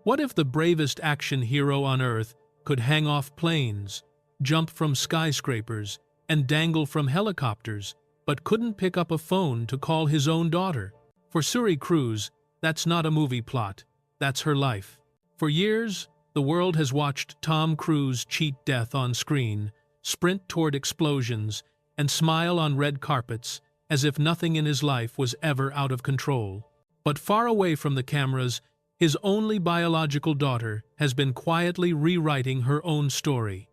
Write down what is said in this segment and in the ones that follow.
What if the bravest action hero on Earth could hang off planes, jump from skyscrapers, and dangle from helicopters, but couldn't pick up a phone to call his own daughter? For Suri Cruise, that's not a movie plot, that's her life. For years, the world has watched Tom Cruise cheat death on screen, sprint toward explosions, and smile on red carpets as if nothing in his life was ever out of control. But far away from the cameras, his only biological daughter has been quietly rewriting her own story.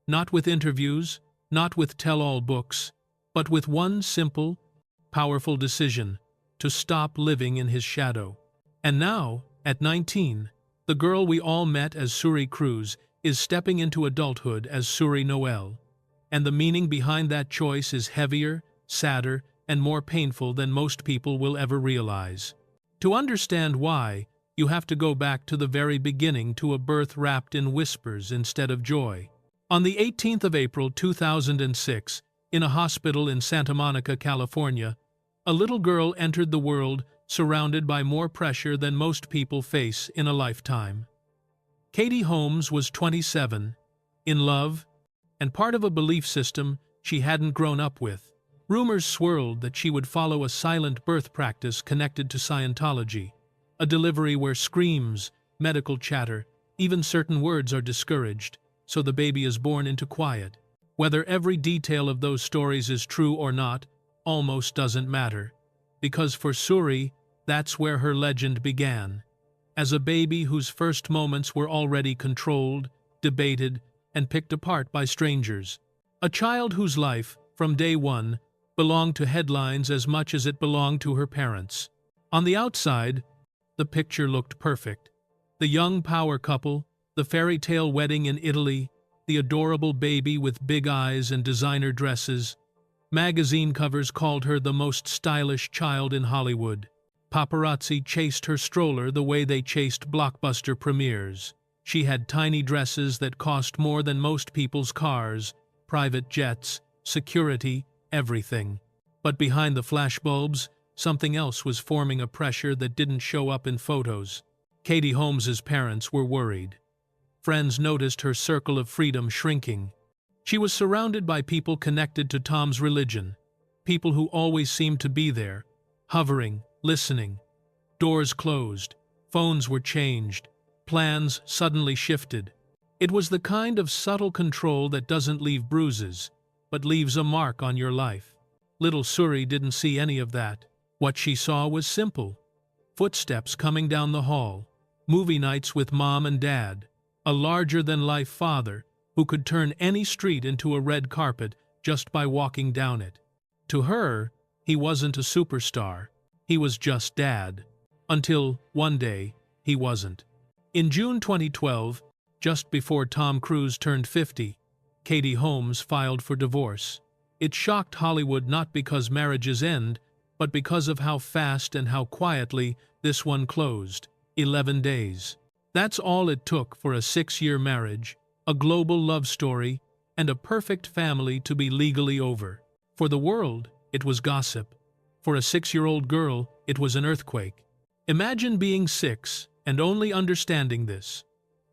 Not with interviews, not with tell-all books, but with one simple, powerful decision: to stop living in his shadow. And now, at 19, the girl we all met as Suri Cruise is stepping into adulthood as Suri Noel. And the meaning behind that choice is heavier, sadder, and more painful than most people will ever realize. To understand why, you have to go back to the very beginning, to a birth wrapped in whispers instead of joy. On the 18th of April 2006, in a hospital in Santa Monica, California, a little girl entered the world surrounded by more pressure than most people face in a lifetime. Katie Holmes was 27, in love, and part of a belief system she hadn't grown up with. Rumors swirled that she would follow a silent birth practice connected to Scientology, a delivery where screams, medical chatter, even certain words are discouraged, so the baby is born into quiet. Whether every detail of those stories is true or not almost doesn't matter, because for Suri, that's where her legend began, as a baby whose first moments were already controlled, debated, and picked apart by strangers. A child whose life, from day one, belonged to headlines as much as it belonged to her parents. On the outside, the picture looked perfect. The young power couple, the fairy tale wedding in Italy, the adorable baby with big eyes and designer dresses. Magazine covers called her the most stylish child in Hollywood. Paparazzi chased her stroller the way they chased blockbuster premieres. She had tiny dresses that cost more than most people's cars, private jets, security, everything. But behind the flashbulbs, something else was forming, a pressure that didn't show up in photos. Katie Holmes's parents were worried. Friends noticed her circle of freedom shrinking. She was surrounded by people connected to Tom's religion, people who always seemed to be there, hovering, listening. Doors closed, phones were changed, plans suddenly shifted. It was the kind of subtle control that doesn't leave bruises, but leaves a mark on your life. Little Suri didn't see any of that. What she saw was simple: footsteps coming down the hall, movie nights with mom and dad, a larger-than-life father who could turn any street into a red carpet just by walking down it. To her, he wasn't a superstar. He was just dad. Until, one day, he wasn't. In June 2012, just before Tom Cruise turned 50, Katie Holmes filed for divorce. It shocked Hollywood not because marriages end, but because of how fast and how quietly this one closed. 11 days. That's all it took for a 6-year marriage, a global love story, and a perfect family to be legally over. For the world, it was gossip. For a 6-year-old girl, it was an earthquake. Imagine being 6 and only understanding this.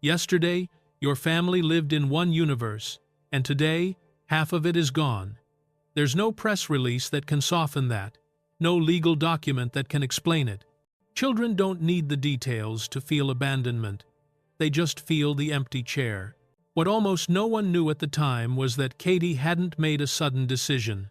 Yesterday, your family lived in one universe, and today, half of it is gone. There's no press release that can soften that, no legal document that can explain it. Children don't need the details to feel abandonment. They just feel the empty chair. What almost no one knew at the time was that Katie hadn't made a sudden decision.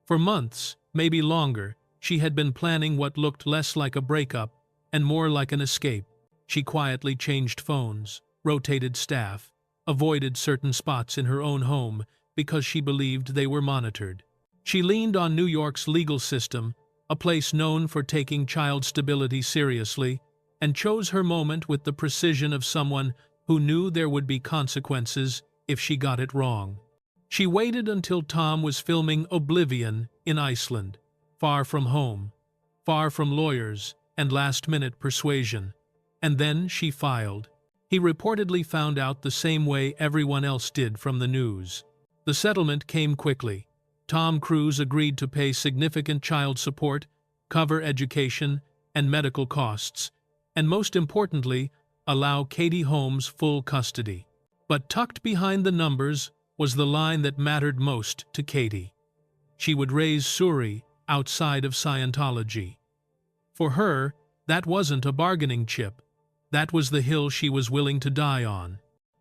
For months, maybe longer, she had been planning what looked less like a breakup and more like an escape. She quietly changed phones, rotated staff, avoided certain spots in her own home because she believed they were monitored. She leaned on New York's legal system, a place known for taking child stability seriously, and chose her moment with the precision of someone who knew there would be consequences if she got it wrong. She waited until Tom was filming Oblivion in Iceland, far from home, far from lawyers and last-minute persuasion. And then she filed. He reportedly found out the same way everyone else did from the news. The settlement came quickly. Tom Cruise agreed to pay significant child support, cover education and medical costs, and most importantly, allow Katie Holmes full custody. But tucked behind the numbers was the line that mattered most to Katie. She would raise Suri outside of Scientology. For her, that wasn't a bargaining chip. That was the hill she was willing to die on.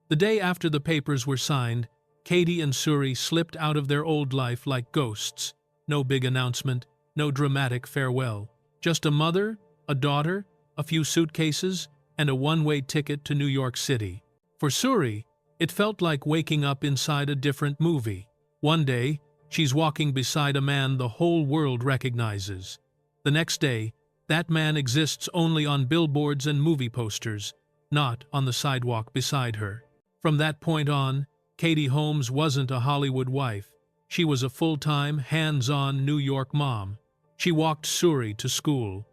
The day after the papers were signed, Katie and Suri slipped out of their old life like ghosts. No big announcement, no dramatic farewell. Just a mother, a daughter, a few suitcases, and a one-way ticket to New York City. For Suri, it felt like waking up inside a different movie. One day, she's walking beside a man the whole world recognizes. The next day, that man exists only on billboards and movie posters, not on the sidewalk beside her. From that point on, Katie Holmes wasn't a Hollywood wife. She was a full-time, hands-on New York mom. She walked Suri to school.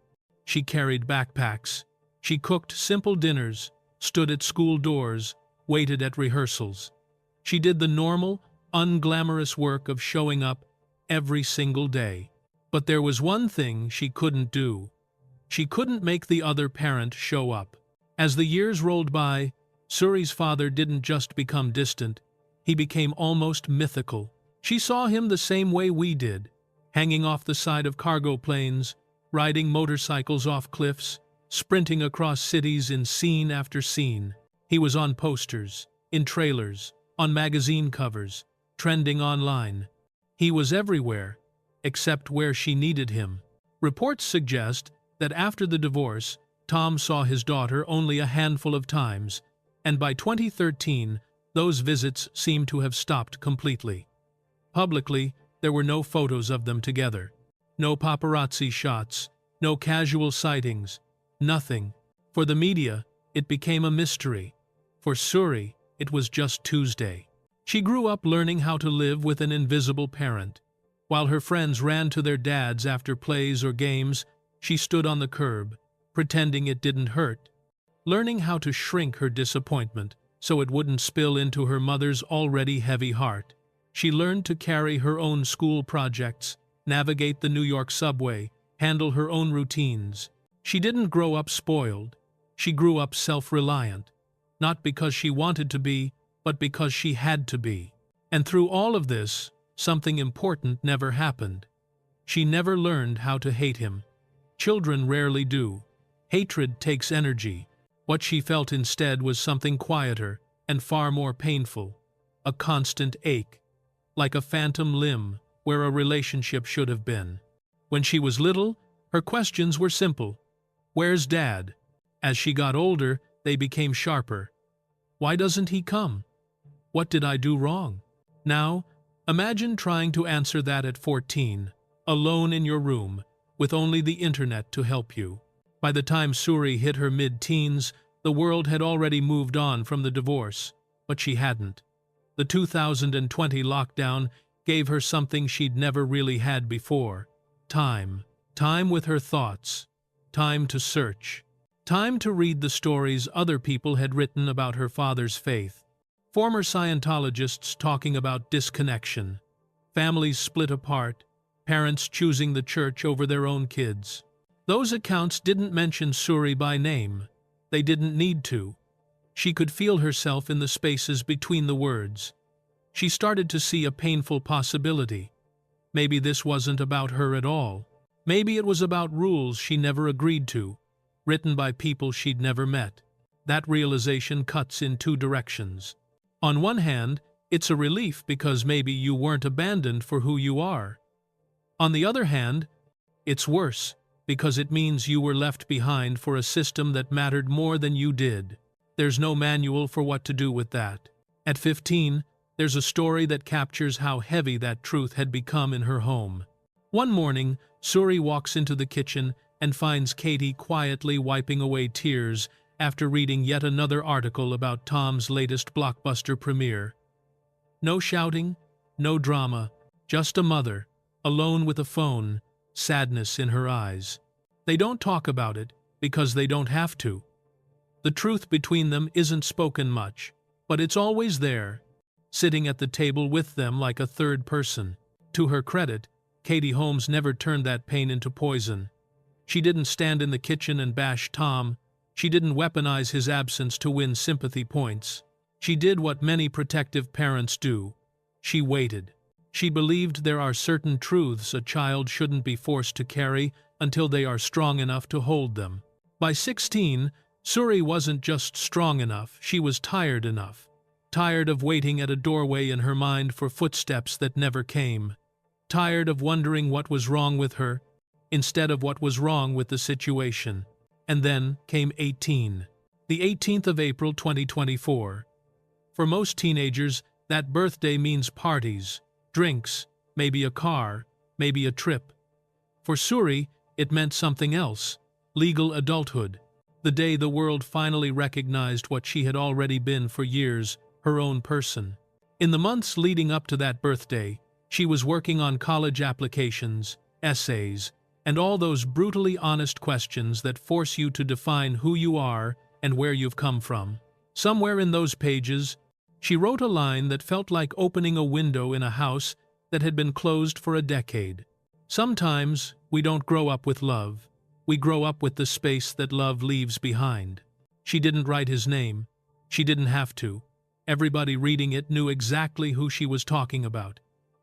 She carried backpacks. She cooked simple dinners, stood at school doors, waited at rehearsals. She did the normal, unglamorous work of showing up every single day. But there was one thing she couldn't do. She couldn't make the other parent show up. As the years rolled by, Suri's father didn't just become distant, he became almost mythical. She saw him the same way we did, hanging off the side of cargo planes, riding motorcycles off cliffs, sprinting across cities in scene after scene. He was on posters, in trailers, on magazine covers, trending online. He was everywhere, except where she needed him. Reports suggest that after the divorce, Tom saw his daughter only a handful of times, and by 2013, those visits seemed to have stopped completely. Publicly, there were no photos of them together. No paparazzi shots, no casual sightings, nothing. For the media, it became a mystery. For Suri, it was just Tuesday. She grew up learning how to live with an invisible parent. While her friends ran to their dads after plays or games, she stood on the curb, pretending it didn't hurt. Learning how to shrink her disappointment so it wouldn't spill into her mother's already heavy heart. She learned to carry her own school projects, navigate the New York subway, handle her own routines. She didn't grow up spoiled. She grew up self-reliant, not because she wanted to be, but because she had to be. And through all of this, something important never happened. She never learned how to hate him. Children rarely do. Hatred takes energy. What she felt instead was something quieter and far more painful, a constant ache, like a phantom limb where a relationship should have been. When she was little, her questions were simple. Where's Dad? As she got older, they became sharper. Why doesn't he come? What did I do wrong? Now, imagine trying to answer that at 14, alone in your room, with only the internet to help you. By the time Suri hit her mid-teens, the world had already moved on from the divorce, but she hadn't. The 2020 lockdown gave her something she'd never really had before. Time. Time with her thoughts. Time to search. Time to read the stories other people had written about her father's faith. Former Scientologists talking about disconnection. Families split apart. Parents choosing the church over their own kids. Those accounts didn't mention Suri by name. They didn't need to. She could feel herself in the spaces between the words. She started to see a painful possibility. Maybe this wasn't about her at all. Maybe it was about rules she never agreed to, written by people she'd never met. That realization cuts in two directions. On one hand, it's a relief because maybe you weren't abandoned for who you are. On the other hand, it's worse because it means you were left behind for a system that mattered more than you did. There's no manual for what to do with that. At 15, there's a story that captures how heavy that truth had become in her home. One morning, Suri walks into the kitchen and finds Katie quietly wiping away tears after reading yet another article about Tom's latest blockbuster premiere. No shouting, no drama, just a mother, alone with a phone, sadness in her eyes. They don't talk about it because they don't have to. The truth between them isn't spoken much, but it's always there, sitting at the table with them like a third person. To her credit, Katie Holmes never turned that pain into poison. She didn't stand in the kitchen and bash Tom. She didn't weaponize his absence to win sympathy points. She did what many protective parents do. She waited. She believed there are certain truths a child shouldn't be forced to carry until they are strong enough to hold them. By 16, Suri wasn't just strong enough, she was tired enough. Tired of waiting at a doorway in her mind for footsteps that never came. Tired of wondering what was wrong with her, instead of what was wrong with the situation. And then came 18. The 18th of April 2024. For most teenagers, that birthday means parties, drinks, maybe a car, maybe a trip. For Suri, it meant something else, legal adulthood. The day the world finally recognized what she had already been for years, her own person. In the months leading up to that birthday, she was working on college applications, essays, and all those brutally honest questions that force you to define who you are and where you've come from. Somewhere in those pages, she wrote a line that felt like opening a window in a house that had been closed for a decade. Sometimes we don't grow up with love. We grow up with the space that love leaves behind. She didn't write his name. She didn't have to. Everybody reading it knew exactly who she was talking about.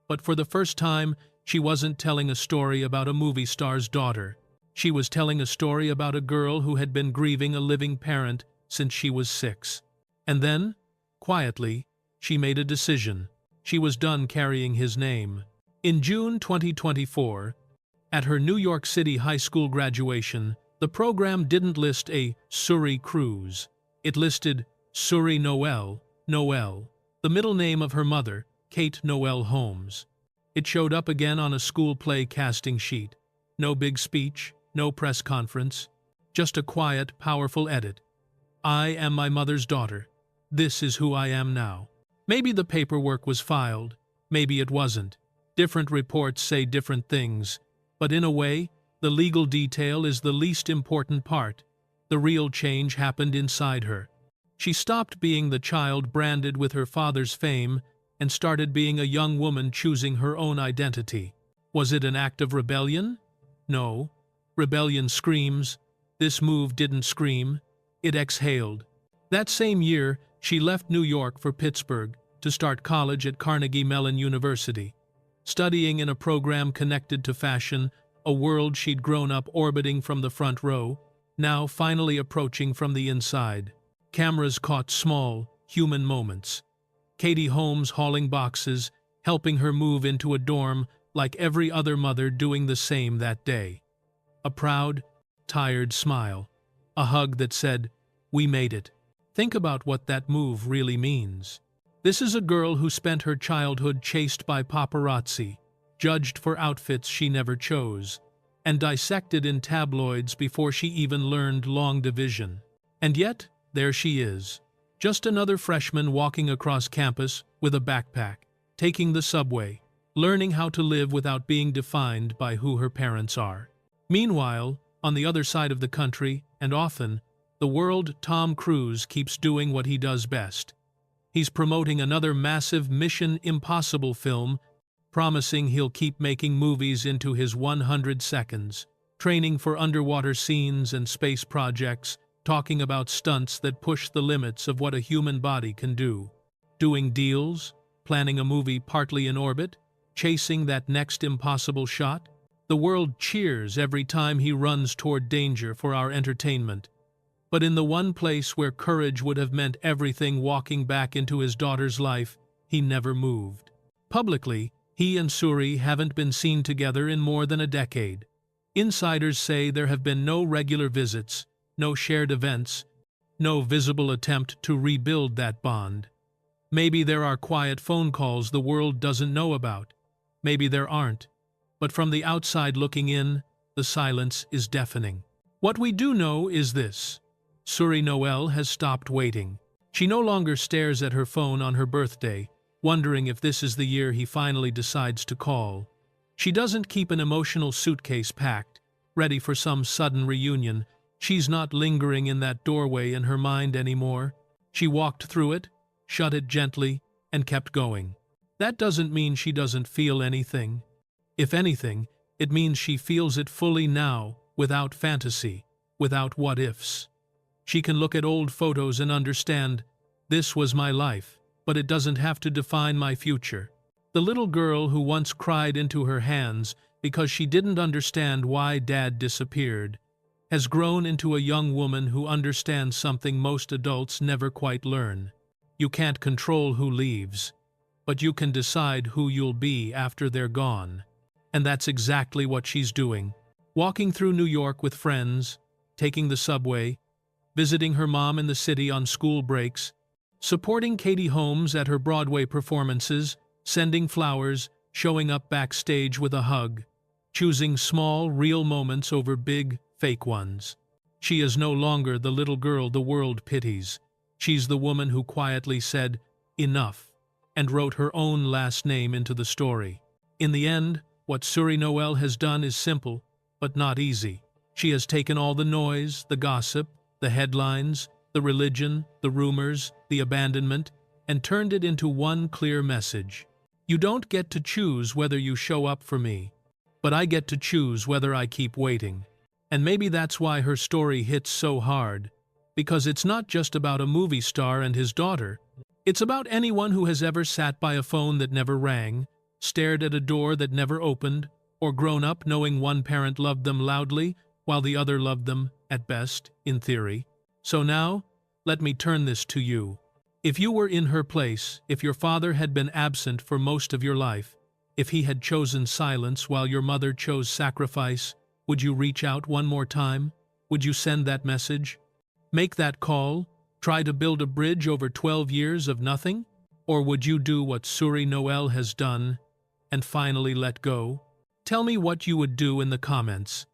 But for the first time, she wasn't telling a story about a movie star's daughter. She was telling a story about a girl who had been grieving a living parent since she was 6. And then, quietly, she made a decision. She was done carrying his name. In June 2024, at her New York City high school graduation, the program didn't list a Suri Cruz. It listed Suri Noel, the middle name of her mother, Kate Noel Holmes. It showed up again on a school play casting sheet. No big speech, no press conference, just a quiet, powerful edit. I am my mother's daughter. This is who I am now. Maybe the paperwork was filed, maybe it wasn't. Different reports say different things, but in a way, the legal detail is the least important part. The real change happened inside her. She stopped being the child branded with her father's fame and started being a young woman choosing her own identity. Was it an act of rebellion? No. Rebellion screams. This move didn't scream. It exhaled. That same year, she left New York for Pittsburgh to start college at Carnegie Mellon University, studying in a program connected to fashion, a world she'd grown up orbiting from the front row, now finally approaching from the inside. Cameras caught small, human moments. Katie Holmes hauling boxes, helping her move into a dorm like every other mother doing the same that day. A proud, tired smile. A hug that said, "We made it." Think about what that move really means. This is a girl who spent her childhood chased by paparazzi, judged for outfits she never chose, and dissected in tabloids before she even learned long division. And yet, there she is. Just another freshman walking across campus with a backpack, taking the subway, learning how to live without being defined by who her parents are. Meanwhile, on the other side of the country, and often, the world, Tom Cruise keeps doing what he does best. He's promoting another massive Mission Impossible film, promising he'll keep making movies into his 100 seconds, training for underwater scenes and space projects, talking about stunts that push the limits of what a human body can do. Doing deals, planning a movie partly in orbit, chasing that next impossible shot. The world cheers every time he runs toward danger for our entertainment. But in the one place where courage would have meant everything, walking back into his daughter's life, he never moved. Publicly, he and Suri haven't been seen together in more than a decade. Insiders say there have been no regular visits, no shared events, no visible attempt to rebuild that bond. Maybe there are quiet phone calls the world doesn't know about. Maybe there aren't. But from the outside looking in, the silence is deafening. What we do know is this. Suri Noel has stopped waiting. She no longer stares at her phone on her birthday, wondering if this is the year he finally decides to call. She doesn't keep an emotional suitcase packed, ready for some sudden reunion. She's not lingering in that doorway in her mind anymore. She walked through it, shut it gently, and kept going. That doesn't mean she doesn't feel anything. If anything, it means she feels it fully now, without fantasy, without what-ifs. She can look at old photos and understand, this was my life, but it doesn't have to define my future. The little girl who once cried into her hands because she didn't understand why Dad disappeared has grown into a young woman who understands something most adults never quite learn. You can't control who leaves, but you can decide who you'll be after they're gone. And that's exactly what she's doing. Walking through New York with friends, taking the subway, visiting her mom in the city on school breaks, supporting Katie Holmes at her Broadway performances, sending flowers, showing up backstage with a hug, choosing small, real moments over big, fake ones. She is no longer the little girl the world pities. She's the woman who quietly said, "Enough," and wrote her own last name into the story. In the end, what Suri Noel has done is simple, but not easy. She has taken all the noise, the gossip, the headlines, the religion, the rumors, the abandonment, and turned it into one clear message. You don't get to choose whether you show up for me, but I get to choose whether I keep waiting. And maybe that's why her story hits so hard, because it's not just about a movie star and his daughter. It's about anyone who has ever sat by a phone that never rang, stared at a door that never opened, or grown up knowing one parent loved them loudly while the other loved them, at best, in theory. So now, let me turn this to you. If you were in her place, if your father had been absent for most of your life, if he had chosen silence while your mother chose sacrifice, would you reach out one more time? Would you send that message? Make that call? Try to build a bridge over 12 years of nothing? Or would you do what Suri Noel has done and finally let go? Tell me what you would do in the comments.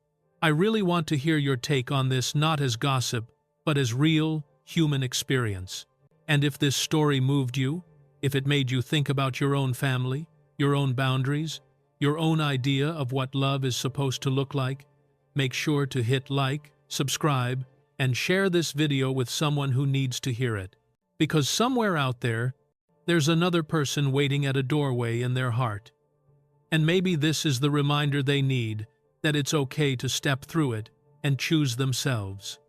I really want to hear your take on this, not as gossip, but as real, human experience. And if this story moved you, if it made you think about your own family, your own boundaries, your own idea of what love is supposed to look like, make sure to hit like, subscribe, and share this video with someone who needs to hear it. Because somewhere out there, there's another person waiting at a doorway in their heart. And maybe this is the reminder they need, that it's okay to step through it and choose themselves.